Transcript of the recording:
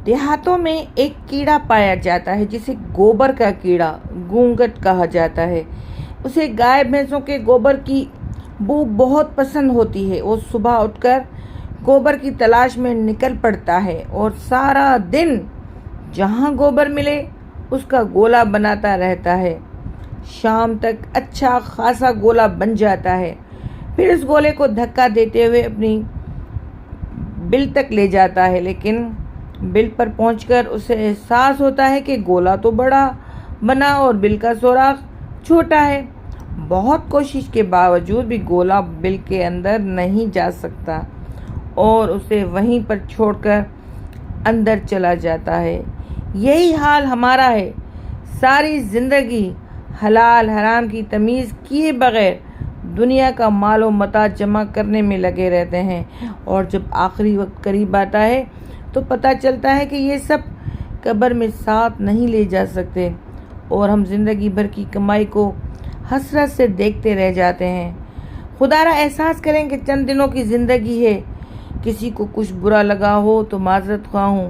دیہاتوں میں ایک کیڑا پایا جاتا ہے جسے گوبر کا کیڑا گونگٹ کہا جاتا ہے۔ اسے گائے بھینسوں کے گوبر کی بو بہت پسند ہوتی ہے۔ وہ صبح اٹھ کر گوبر کی تلاش میں نکل پڑتا ہے اور سارا دن جہاں گوبر ملے اس کا گولا بناتا رہتا ہے۔ شام تک اچھا خاصا گولا بن جاتا ہے۔ پھر اس گولے کو دھکا دیتے ہوئے اپنی بل تک لے جاتا ہے، لیکن بل پر پہنچ کر اسے احساس ہوتا ہے کہ گولا تو بڑا بنا اور بل کا سوراخ چھوٹا ہے۔ بہت کوشش کے باوجود بھی گولا بل کے اندر نہیں جا سکتا اور اسے وہیں پر چھوڑ کر اندر چلا جاتا ہے۔ یہی حال ہمارا ہے۔ ساری زندگی حلال حرام کی تمیز کیے بغیر دنیا کا مال و متاع جمع کرنے میں لگے رہتے ہیں، اور جب آخری وقت قریب آتا ہے تو پتہ چلتا ہے کہ یہ سب قبر میں ساتھ نہیں لے جا سکتے، اور ہم زندگی بھر کی کمائی کو حسرت سے دیکھتے رہ جاتے ہیں۔ خدا را احساس کریں کہ چند دنوں کی زندگی ہے۔ کسی کو کچھ برا لگا ہو تو معذرت خواہ ہوں۔